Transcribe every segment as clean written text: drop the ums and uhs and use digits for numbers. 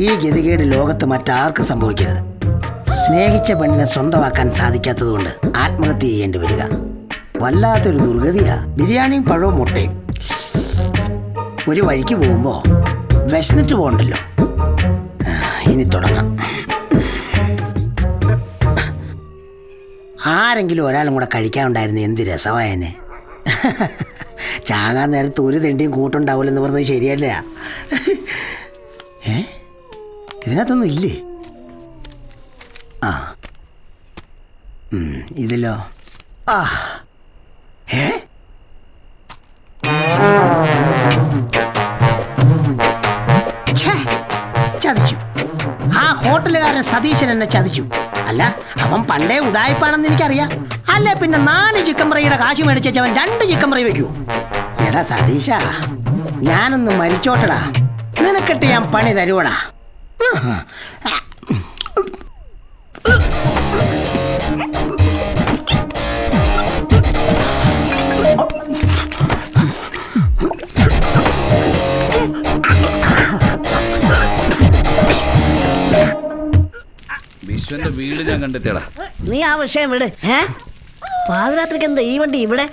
ഈ ഗതികേട് ലോകത്ത് മറ്റാർക്കും സംഭവിക്കരുത്. സ്നേഹിച്ച പെണ്ണിനെ സ്വന്തമാക്കാൻ സാധിക്കാത്തത് കൊണ്ട് ആത്മഹത്യ ചെയ്യേണ്ടി വരിക വല്ലാത്തൊരു ദുർഗതിയാ. ബിരിയാണിയും പഴവും മുട്ടയും. ഒരു വഴിക്ക് പോകുമ്പോ വിശന്നിട്ട് പോകണ്ടല്ലോ. ഇനി തുടങ്ങാം. ആരെങ്കിലും ഒരാളും കൂടെ കഴിക്കാനുണ്ടായിരുന്നു എന്ത് രസമായനെ. ചാകാൻ നേരത്ത് ഒരു തെണ്ടിയും കൂട്ടുണ്ടാവില്ലെന്ന് പറഞ്ഞത് ശരിയല്ല. ഇതിനകത്തൊന്നും ഇല്ലേ? ആ ഇതിലോ? ആ ചതിച്ചു. ആ ഹോട്ടലുകാരൻ സതീശൻ എന്നെ ചതിച്ചു. അല്ല, അവൻ പണ്ടേ ഉടായ്പാണെന്ന് എനിക്കറിയാം. അല്ല പിന്നെ 4 ചിക്കൻ ഫ്രൈയുടെ കാശ് മേടിച്ചവൻ 2 ചിക്കൻ ഫ്രൈ വെക്കൂ. എടാ സതീശ, ഞാനൊന്ന് മരിച്ചോട്ടടാ, നിനക്കിട്ട് ഞാൻ പണി തരുവടാ. വിശ്വന്റെ വീട് ഞാൻ കണ്ടെത്തിയടാ. നീ ആ വിഷയം വിട്. പാതിരാത്രിക്ക് എന്താ ഈ വണ്ടി ഇവിടെ?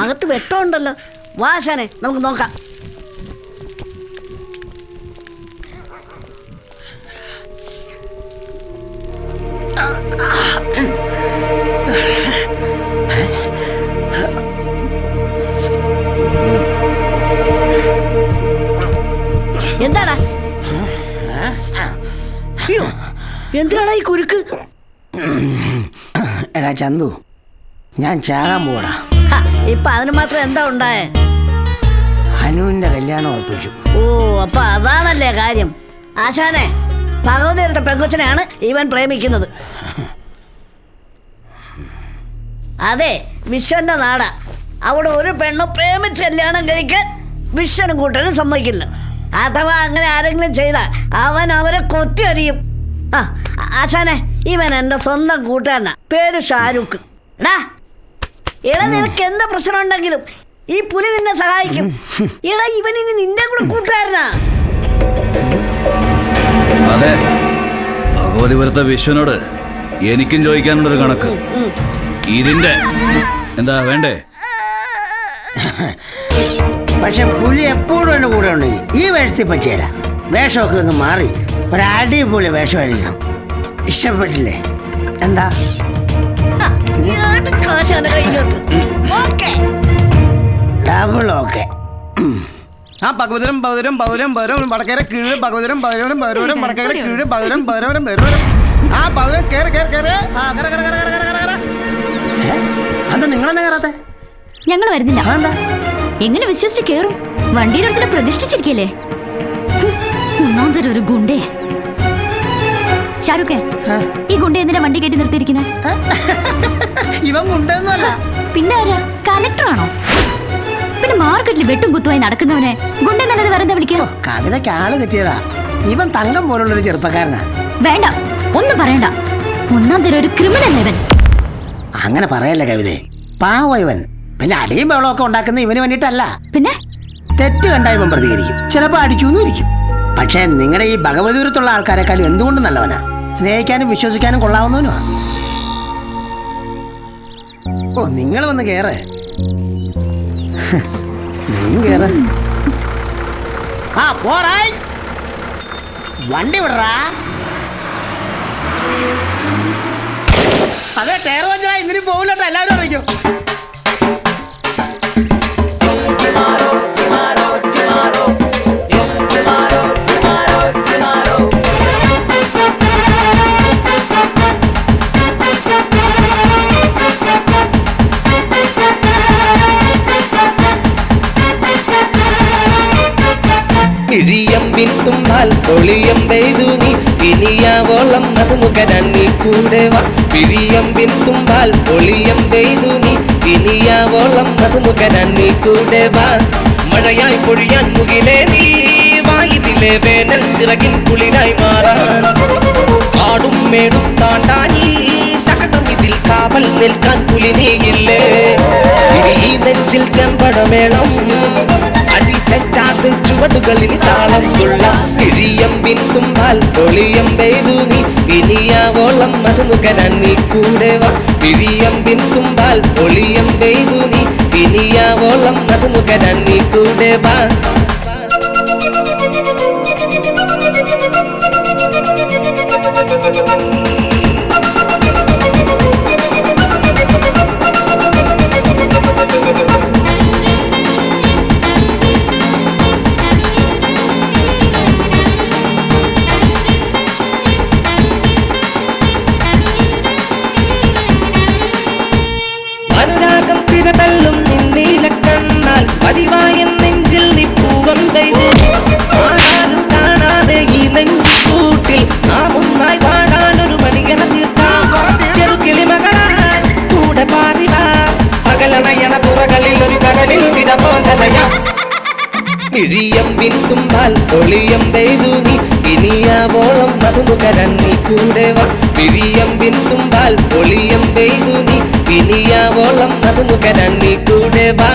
അകത്ത് വെട്ടമുണ്ടല്ലോ. വാശാനെ നമുക്ക് നോക്കാം. എന്താടാ? എന്തിനാടാ ഈ കുരുക്ക്? എടാ ചന്തു, ഞാൻ ചാകാൻ പോടാ. ഇപ്പൊ അതിന് മാത്രം എന്താ ഉണ്ടായേ? അനുവിന്റെ കല്യാണം ഉറപ്പിച്ചു. ഓ, അപ്പൊ അതാണല്ലേ കാര്യം. ആശാനെ, ഭഗവതി എടുത്ത പെങ്കൊച്ചനെയാണ് ഇവൻ പ്രേമിക്കുന്നത്. അതെ, വിശ്വന്റെ നാടാ. അവിടെ ഒരു പെണ്ണ് പ്രേമിച്ച് കല്യാണം കഴിക്കാൻ വിശ്വനും കൂട്ടനും സമ്മതിക്കില്ല. അഥവാ അങ്ങനെ ആരെങ്കിലും ചെയ്താൽ അവൻ അവരെ കൊത്തി അറിയും. ആശാനെ, ഇവൻ എന്റെ സ്വന്തം കൂട്ടുകാരനാ. പേര് ഷാരൂഖ്. എടാ, നിനക്ക് എന്താ പ്രശ്നം ഉണ്ടെങ്കിലും ഈ പുലി നിന്നെ സഹായിക്കും. എടാ, ഇവൻ ഇനി നിന്റെ കൂടെ കൂട്ടുകാരനാ. അതെ, ഭഗവതിപുരത്തെ വിശ്വനോട് എനിക്കും ചോദിക്കാനുള്ളൊരു കണക്ക്. ഇതിന്റെ എന്താ വേണ്ടേ? പക്ഷെ പുലി എപ്പോഴും എന്റെ കൂടെ ഉണ്ടെങ്കിൽ ഈ വേഷത്തിൽ പറ്റിയല്ല. വേഷമൊക്കെ ഒന്ന് മാറി ഒരു അടിപൊളി വേഷമായിരിക്കണം. ഇഷ്ടപ്പെട്ടില്ലേ? എന്താ? Double okay. ആ ഭഗവതരം ഭഗവതരം ഭഗവരം ഭഗവരം വടക്കേര കീഴ് ഭഗവതരം ഭഗവരം ഭഗവരം വടക്കേര കീഴ് ഭഗവരം ഭഗവരം ഭഗവരം. ആ ഭഗവരം കേറ് കേറ് കേറ്. അത് നിങ്ങളെന്നെ കയറാത്തെ? ഞങ്ങൾ വരുന്നില്ല. എങ്ങനെ വിശ്വസിച്ച് കേറും? വണ്ടിയിലെടുത്തിട്ട് പ്രതിഷ്ഠിച്ചിരിക്കല്ലേ. ഒന്നാന്തരം ഒരു ഗുണ്ടേ. ഷാരൂഖേ, ഈ ഗുണ്ട എന്തിനാ വണ്ടി കയറ്റി നിർത്തിയിരിക്കുന്നത്? ഇവൻ ഗുണ്ടൊന്നുമല്ല. പിന്നെ ആരാ? കലക്ടറാണോ? പിന്നെ മാർക്കറ്റിൽ വെട്ടും കുത്തുമായി നടക്കുന്നവനെ ഗുണ്ട നല്ലത് വേറെ എന്താ വിളിക്കോ? കവിതയ്ക്ക് ആള് തെറ്റിയതാ. ഇവൻ തങ്കം പോലുള്ളൊരു ചെറുപ്പക്കാരനാ. വേണ്ട, ഒന്നും പറയണ്ട. ഒന്നാന്തരം ഒരു ക്രിമിനൽ ഇവൻ. അങ്ങനെ പറയല്ലേ കവിതേ. പാവ ഇവൻ. പിന്നെ അടിയും വെള്ളമൊക്കെ ഉണ്ടാക്കുന്ന ഇവന് വേണ്ടിയിട്ടല്ല. പിന്നെ തെറ്റ് കണ്ട ഇവൻ പ്രതികരിക്കും. ചിലപ്പോ അടിച്ചു ഇരിക്കും. പക്ഷെ നിങ്ങളുടെ ഈ ഭഗവതിപുരത്തുള്ള ആൾക്കാരെക്കാളും എന്തുകൊണ്ടും നല്ലവനാ. സ്നേഹിക്കാനും വിശ്വസിക്കാനും കൊള്ളാവുന്നവനുമാ. ഓ, നിങ്ങൾ വന്ന് കേറ്. നീ കേറ്. ആ പോറായി വണ്ടി വിടറാ. അതെ, ടയർ പഞ്ചറാ. ഇന്നിനും പോകില്ലട്ടോ, എല്ലാവരും അറിയിക്കും. ഇഴിയമ്പിൻ തുമ്പാൽ ഒളിയം പെയ്തു നീ ഇനിയാവോളം അത് മുഖരാൻ നീ കൂടെ വാ. പിഴിയമ്പിൻ തുമ്പാൽ ഒളിയം പെയ്തു നീ ഇനിയാവോളം അത് മുഖരാൻ നീ കൂടെ വാ. മഴയായി പൊഴിയാൻ മുകിലേ നീ വായിതിലെ വേനൽ ചിറകിൻ കുളിരായി മാറാൻ. കാടും മേടും താണ്ടാനീ ശകടം ഇതിൽ കാവൽ നിൽക്കാൻ പുലി നീയില്ലേ. ഈ നെഞ്ചിൽ ചെമ്പടമേളം അടി തെറ്റാത്ത ചുവടുകളിന് താളം കൊള്ളാം കിഴിയമ്പിൻ തുമ്പാൽ ഒളിയം പെയ്തു നീ ഇനിയാവോളം അത് നുകരാൻ നീ കൂടെ വാ കിഴിയമ്പിൻ തുമ്പാൽ ഒളിയം പെയ്തു നീ ഇനിയാവോളം അത് നുകരാൻ നീ കൂടെ വാ അനുരാഗം തിരതള്ളും നിന്നീല കണ്ണാൽ പതിവായ നെഞ്ചിൽ നീ പൂവം പെയ്തു ആരാലും കാണാതെ ഈ നെഞ്ചു കൂട്ടിൽ നാം ഒന്നായി പാടാനൊരു മണിയണ തീർക്കാം ചെറുകിളി മകളാൻ കൂടെ പാറിവാ പകലണയണ തുറകളിൽ ഒരു കടലിൽ തിര പോലലയാം കിഴിയമ്പിൻ തുമ്പാൽ ഒളിയം പെയ്തു നീ ഇനിയാവോളം അത് നുകരാൻ നീ കൂടെ വാ കിഴിയമ്പിൻ തുമ്പാൽ ഒളിയം പെയ്തു നീ ഇനിയാവോളം അത് നുകരാൻ നീ കൂടെ വാ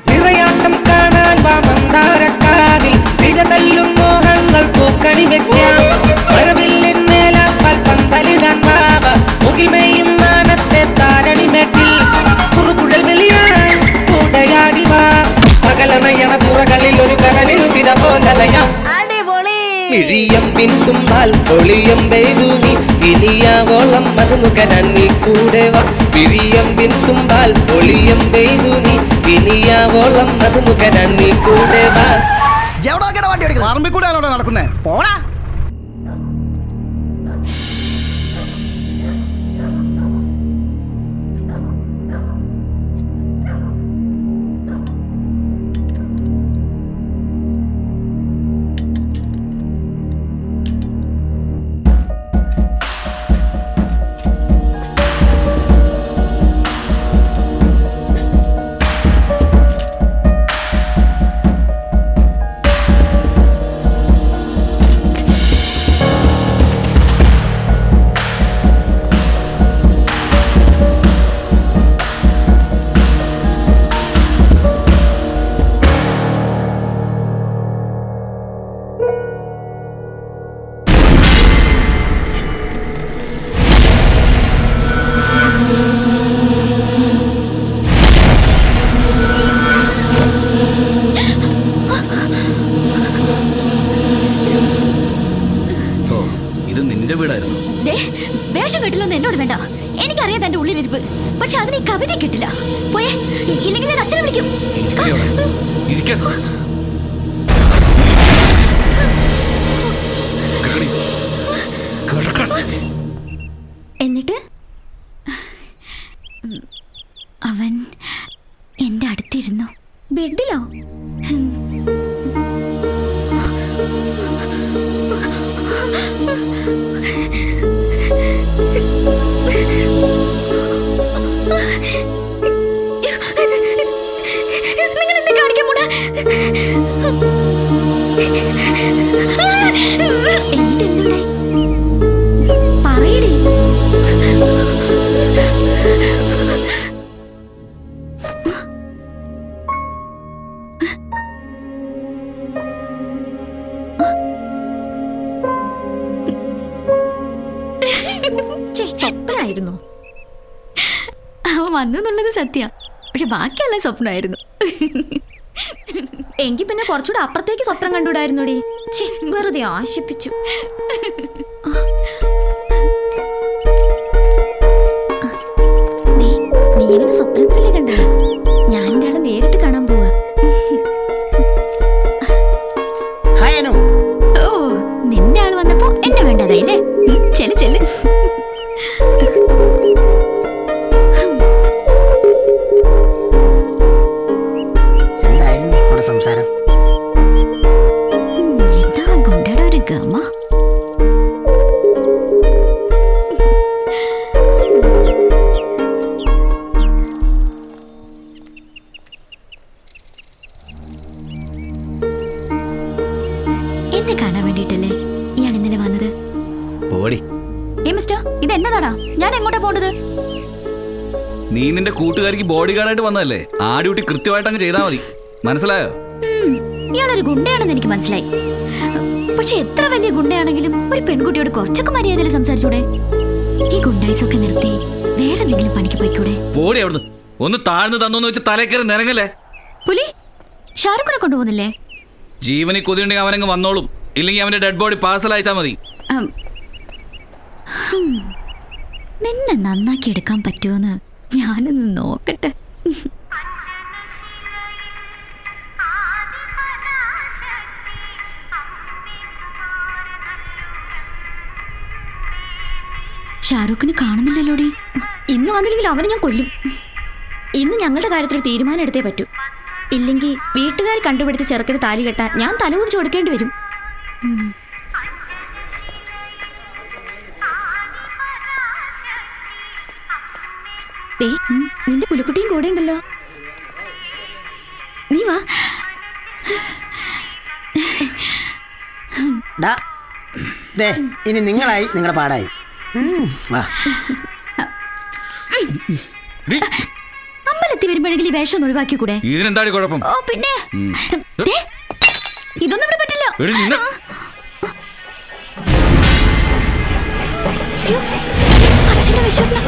നിറയാട്ടം കാണാൻ വാ മന്ദാരക്കാവിൽ തിരതല്ലും മോഹങ്ങൾ പൂക്കണി വെക്കാം മഴവില്ലിൻ മേലാൽ പന്തലിടാൻ വാവ മുകിൽമേയും മാനത്തെ താരണിമേട്ടിൽ കുറുകുഴൽ വെളിയാൻ കൂടയാടി വാ പകലണയണ തുറകളിൽ ഒരു കടലിൽ തിര പോലലയാം അടിപൊളി കിഴിയമ്പിൻ തുമ്പാൽ ഒളിയം പെയ്തു നീ ഇനിയാവോളം അത് നുകരാൻ നീ കൂടെ വാ കിഴിയമ്പിൻ തുമ്പാൽ ഒളിയം പെയ്തു നീ ഇനിയാവോളം അത് നുകരാൻ നീ കൂടെ വാ എവിടെ വണ്ടി ഓടിക്കുന്നത് പറമ്പിൽ കൂടെ ആണോ നടക്കുന്നേ പോടാ ദേ, വേഷം കെട്ടില്ലെന്ന് എന്നോട് വേണ്ട. എനിക്കറിയാം തന്റെ ഉള്ളിലിരിപ്പ്. പക്ഷെ അതിന് ഈ കവിത കിട്ടില്ല. പോയേ, ഇല്ലെങ്കിൽ ഞാൻ അച്ഛനെ വിളിക്കും. എന്നിട്ട് അവൻ എന്റെ അടുത്തിരുന്നു. ബെഡിലോ? നിങ്ങൾ എന്നെ കാണിക്കാൻ പോണ? എന്നിട്ട് എന്തുണ്ടായി? പറയടേ. സ്വപ്നായിരുന്നു. അവൻ വന്നു എന്നുള്ളത് സത്യം. പക്ഷെ ബാക്കിയെല്ലാം സ്വപ്നമായിരുന്നു. എങ്കിൽ പിന്നെ കുറച്ചുകൂടെ അപ്പുറത്തേക്ക് സ്വപ്നം കണ്ടുകൂടായിരുന്നോടി. വെറുതെ ആശിപ്പിച്ചു. നീ ഇവന് സ്വപ്നത്തിലല്ലേ കണ്ടത്? ഞാൻ എൻ്റെ ആളെ നേരിട്ട് കാണാൻ പോവാ. ഓ, നിന്റെ ആള് വന്നപ്പോ എന്നെ വേണ്ടതായി. എന്തായിരുന്നു അവിടെ സംസാരം? എന്താ ഗുണ്ടയുടെ ഒരു ഗമ. എന്നെ കാണാൻ വേണ്ടിട്ടല്ലേ ഇയാൾ ഇന്നലെ വന്നത്? പോടി. മിസ്റ്റർ, ഇത് എന്നതാടാ? ഞാൻ എങ്ങോട്ടാ പോണ്ടത്? നീ നിന്റെ കൂട്ടുകാരിക്ക് ബോഡി ഗാർഡായിട്ട് വന്നതല്ലേ? ആ ഡ്യൂട്ടി കൃത്യമായിട്ട് അങ്ങ് ചെയ്താൽ മതി. മനസ്സിലായോ? ഇയാളൊരു ഗുണ്ടയാണെന്ന് എനിക്ക് മനസ്സിലായി. പക്ഷെ എത്ര വലിയ ഗുണ്ടയാണെങ്കിലും ഒരു പെൺകുട്ടിയോട് കുറച്ചൊക്കെ മര്യാദയിൽ സംസാരിച്ചൂടെ? ഈ ഗുണ്ടായിസൊക്കെ നിർത്തി വേറെ എന്തെങ്കിലും പണിക്ക് പോയിക്കൂടെ? പോടി അവിടുന്ന്. ഒന്ന് താഴ്ന്നു തന്നോന്ന് വെച്ച് തലേ കയറി നിരങ്ങല്ലേ. പുലി ഷാറുഖിനെ കൊണ്ടുപോകുന്നില്ലേ? ജീവനിൽ കൊതിയുണ്ടെങ്കിൽ അവനങ്ങ് വന്നോളും. ഇല്ലെങ്കിൽ അവന്റെ ഡെഡ് ബോഡി പാഴ്സൽ അയച്ചാൽ മതി. നിന്നെ നന്നാക്കി എടുക്കാൻ പറ്റുമെന്ന് ഞാനൊന്ന് നോക്കട്ടെ. ഷാറൂഖിനെ കാണുന്നില്ലല്ലോടി. ഇന്ന് വന്നില്ലെങ്കിൽ അവനെ ഞാൻ കൊല്ലും. ഇന്ന് ഞങ്ങളുടെ കാര്യത്തിൽ തീരുമാനം എടുത്തേ പറ്റൂ. ഇല്ലെങ്കിൽ വീട്ടുകാർ കണ്ടുപിടിച്ച് ചെറുക്കന് താലി കെട്ടാൻ ഞാൻ തല കുടിച്ച് കൊടുക്കേണ്ടി വരും. നിന്റെ പുലിക്കുട്ടിയും കൂടെ ഉണ്ടല്ലോ. നീ വാ. ഡാ, ദേ, ഇനി നിങ്ങളായി, നിങ്ങളുടെ പാടായി. വാ. അമ്പലത്തിൽ വരുമ്പോഴെങ്കിലും ഈ വേഷം ഒന്ന് ഒഴിവാക്കി കൂടെ? ഇതിനെന്താടി കുഴപ്പം? ഓ പിന്നെ ദേ, ഇതൊന്നും ഇവിടെ പറ്റില്ല. അയ്യോ, അച്ഛന്റെ വിഷുവിന്